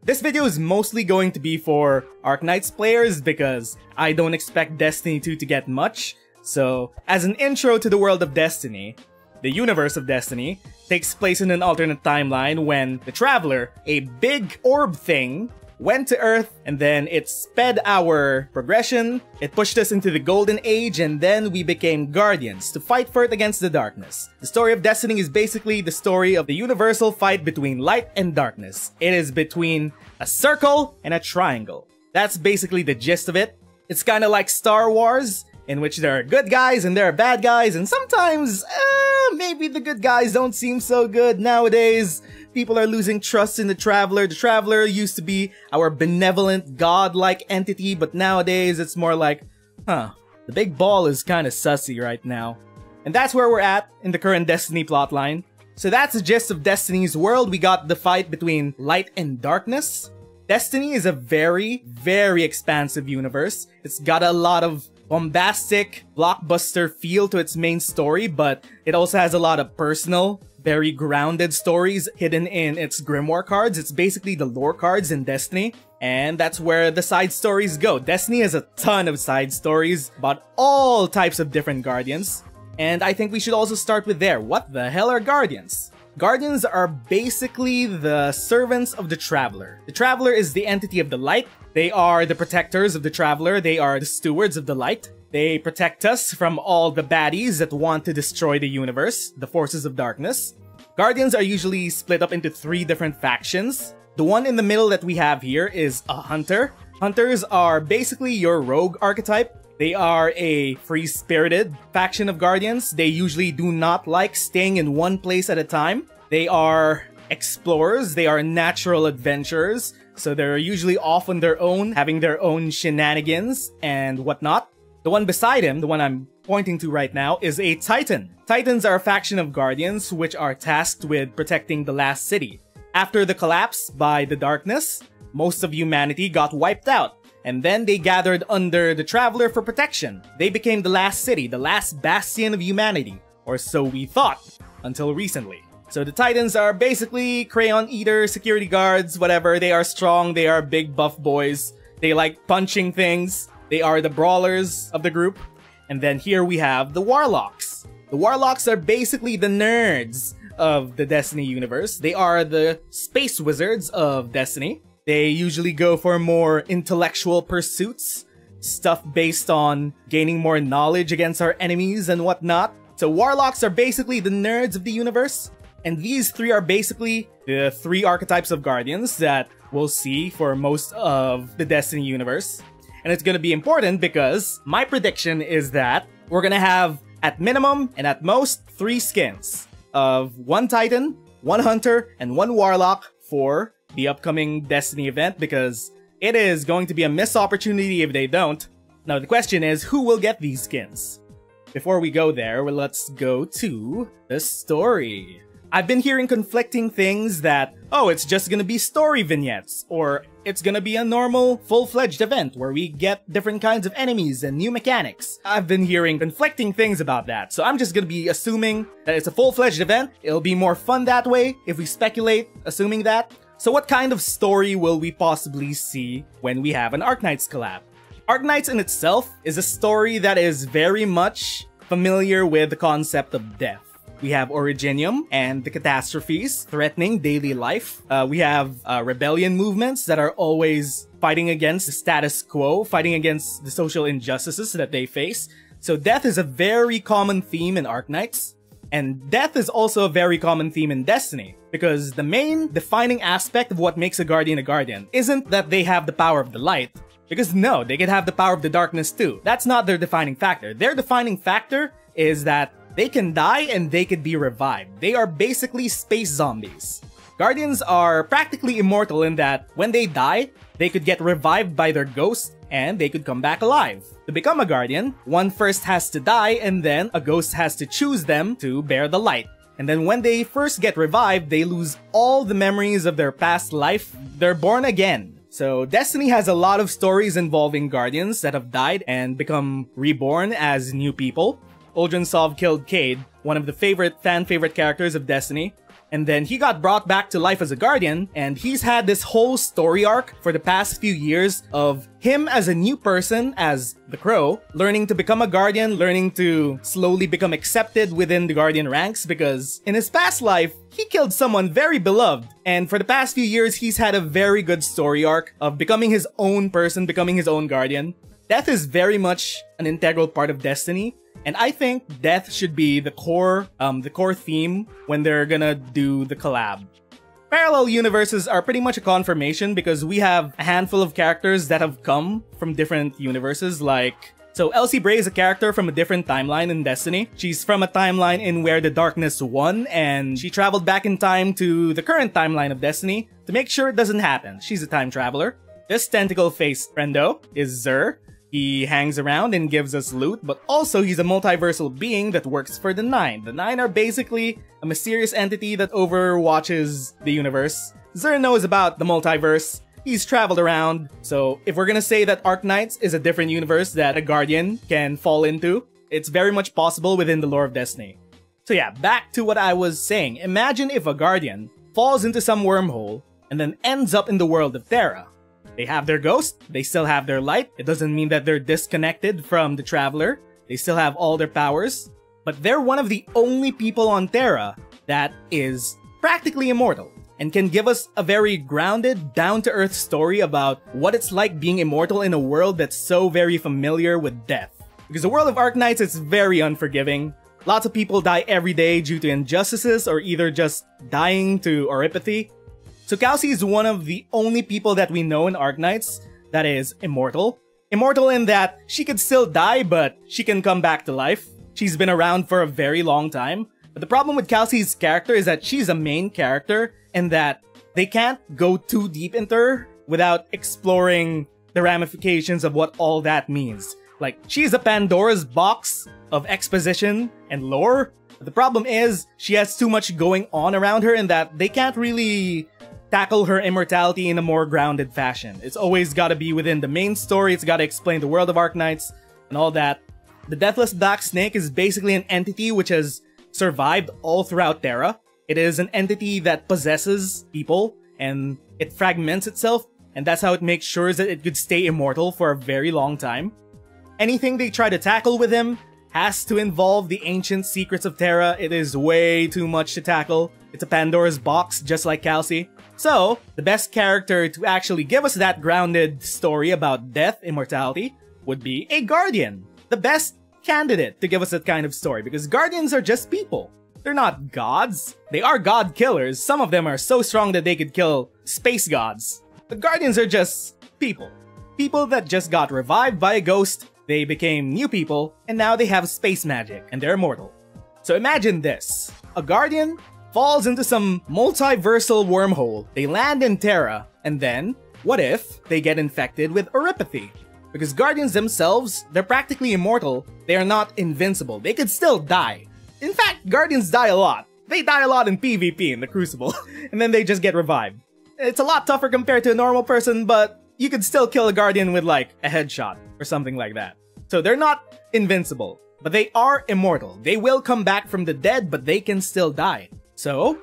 This video is mostly going to be for Arknights players because I don't expect Destiny 2 to get much. So, as an intro to the world of Destiny, the universe of Destiny takes place in an alternate timeline when the Traveler, a big orb thing, went to Earth, and then it sped our progression, it pushed us into the Golden Age, and then we became Guardians to fight for it against the darkness. The story of Destiny is basically the story of the universal fight between light and darkness. It is between a circle and a triangle. That's basically the gist of it. It's kind of like Star Wars, in which there are good guys and there are bad guys, and sometimes, maybe the good guys don't seem so good nowadays. People are losing trust in the Traveler. The Traveler used to be our benevolent, god-like entity, but nowadays it's more like, the big ball is kinda sussy right now. And that's where we're at in the current Destiny plotline. So that's the gist of Destiny's world. We got the fight between light and darkness. Destiny is a very, very expansive universe. It's got a lot of bombastic, blockbuster feel to its main story, but it also has a lot of personal, very grounded stories hidden in its grimoire cards. It's basically the lore cards in Destiny, and that's where the side stories go. Destiny has a ton of side stories about all types of different Guardians, and I think we should also start with there. What the hell are Guardians? Guardians are basically the servants of the Traveler. The Traveler is the entity of the light. They are the protectors of the Traveler. They are the stewards of the light. They protect us from all the baddies that want to destroy the universe, the forces of darkness. Guardians are usually split up into 3 different factions. The one in the middle that we have here is a Hunter. Hunters are basically your rogue archetype. They are a free-spirited faction of Guardians. They usually do not like staying in one place at a time. They are explorers. They are natural adventurers. So they're usually off on their own, having their own shenanigans and whatnot. The one beside him, the one I'm pointing to right now, is a Titan. Titans are a faction of Guardians which are tasked with protecting the last city. After the collapse by the darkness, most of humanity got wiped out, and then they gathered under the Traveler for protection. They became the last city, the last bastion of humanity, or so we thought, until recently. So the Titans are basically Crayon Eater, security guards, whatever. They are strong, they are big buff boys, they like punching things. They are the brawlers of the group. And then here we have the Warlocks. The Warlocks are basically the nerds of the Destiny universe. They are the space wizards of Destiny. They usually go for more intellectual pursuits, stuff based on gaining more knowledge against our enemies and whatnot. So Warlocks are basically the nerds of the universe. And these 3 are basically the 3 archetypes of Guardians that we'll see for most of the Destiny universe. And it's gonna be important because my prediction is that we're gonna have, at minimum and at most, 3 skins of 1 Titan, 1 Hunter, and 1 Warlock for the upcoming Destiny event, because it is going to be a missed opportunity if they don't. Now the question is, who will get these skins? Before we go there, well, let's go to the story. I've been hearing conflicting things that, oh, it's just gonna be story vignettes, or it's gonna be a normal, full-fledged event where we get different kinds of enemies and new mechanics. I've been hearing conflicting things about that, so I'm just gonna be assuming that it's a full-fledged event. It'll be more fun that way if we speculate, assuming that. So what kind of story will we possibly see when we have an Arknights collab? Arknights in itself is a story that is very much familiar with the concept of death. We have Originium and the catastrophes threatening daily life. We have rebellion movements that are always fighting against the status quo, fighting against the social injustices that they face. So death is a very common theme in Arknights. And death is also a very common theme in Destiny, because the main defining aspect of what makes a Guardian isn't that they have the power of the light. Because no, they can have the power of the darkness too. That's not their defining factor. Their defining factor is that they can die and they could be revived. They are basically space zombies. Guardians are practically immortal in that when they die, they could get revived by their ghost and they could come back alive. To become a Guardian, one first has to die and then a ghost has to choose them to bear the light. And then when they first get revived, they lose all the memories of their past life. They're born again. So Destiny has a lot of stories involving Guardians that have died and become reborn as new people. Uldren Sov killed Cade, one of the fan favorite characters of Destiny. And then he got brought back to life as a guardian, and he's had this whole story arc for the past few years of him as a new person, as the Crow, learning to become a guardian, learning to slowly become accepted within the guardian ranks, because in his past life, he killed someone very beloved. And for the past few years, he's had a very good story arc of becoming his own person, becoming his own guardian. Death is very much an integral part of Destiny. And I think death should be the core theme when they're gonna do the collab. Parallel universes are pretty much a confirmation because we have a handful of characters that have come from different universes, like... So Elsie Bray is a character from a different timeline in Destiny. She's from a timeline in where the darkness won, and she traveled back in time to the current timeline of Destiny to make sure it doesn't happen. She's a time traveler. This tentacle-faced friendo is Zer. He hangs around and gives us loot, but also he's a multiversal being that works for the Nine. The Nine are basically a mysterious entity that overwatches the universe. Zer knows about the multiverse. He's traveled around. So if we're gonna say that Arknights is a different universe that a Guardian can fall into, it's very much possible within the lore of Destiny. So yeah, back to what I was saying. Imagine if a Guardian falls into some wormhole and then ends up in the world of Terra. They have their ghost, they still have their light. It doesn't mean that they're disconnected from the Traveler. They still have all their powers. But they're one of the only people on Terra that is practically immortal and can give us a very grounded, down-to-earth story about what it's like being immortal in a world that's so very familiar with death. Because the world of Arknights is very unforgiving. Lots of people die every day due to injustices or either just dying to oripathy. So Kelsey is one of the only people that we know in Arknights that is immortal. Immortal in that she could still die, but she can come back to life. She's been around for a very long time. But the problem with Kelsey's character is that she's a main character and that they can't go too deep into her without exploring the ramifications of what all that means. Like, she's a Pandora's box of exposition and lore. But the problem is, she has too much going on around her and that they can't really tackle her immortality in a more grounded fashion. It's always gotta be within the main story, it's gotta explain the world of Arknights and all that. The Deathless Black Snake is basically an entity which has survived all throughout Terra. It is an entity that possesses people and it fragments itself, and that's how it makes sure that it could stay immortal for a very long time. Anything they try to tackle with him has to involve the ancient secrets of Terra. It is way too much to tackle. It's a Pandora's box, just like Kelsey. So, the best character to actually give us that grounded story about death, immortality, would be a Guardian. The best candidate to give us that kind of story, because Guardians are just people. They're not gods. They are god killers. Some of them are so strong that they could kill space gods. But Guardians are just people. People that just got revived by a ghost, they became new people, and now they have space magic, and they're immortal. So imagine this. A Guardian falls into some multiversal wormhole. They land in Terra, and then, what if they get infected with oripathy? Because Guardians themselves, they're practically immortal. They are not invincible. They could still die. In fact, Guardians die a lot. They die a lot in PvP in the Crucible, and then they just get revived. It's a lot tougher compared to a normal person, but you could still kill a Guardian with like a headshot or something like that. So they're not invincible, but they are immortal. They will come back from the dead, but they can still die. So,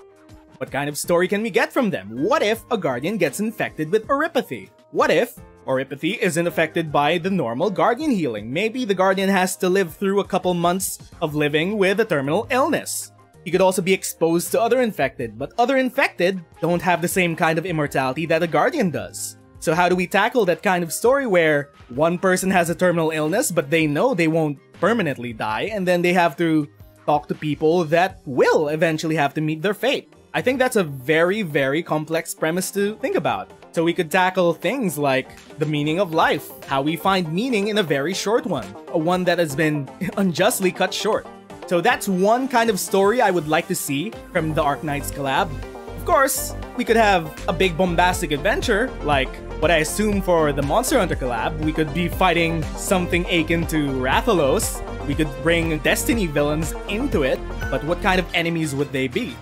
what kind of story can we get from them? What if a Guardian gets infected with oripathy? What if oripathy isn't affected by the normal Guardian healing? Maybe the Guardian has to live through a couple months of living with a terminal illness. He could also be exposed to other infected, but other infected don't have the same kind of immortality that a Guardian does. So how do we tackle that kind of story where one person has a terminal illness, but they know they won't permanently die, and then they have to talk to people that will eventually have to meet their fate? I think that's a very, very complex premise to think about. So we could tackle things like the meaning of life, how we find meaning in a very short one, a one that has been unjustly cut short. So that's one kind of story I would like to see from the Arknights collab. Of course, we could have a big bombastic adventure, like what I assume for the Monster Hunter collab. We could be fighting something akin to Rathalos. We could bring Destiny villains into it, but what kind of enemies would they be?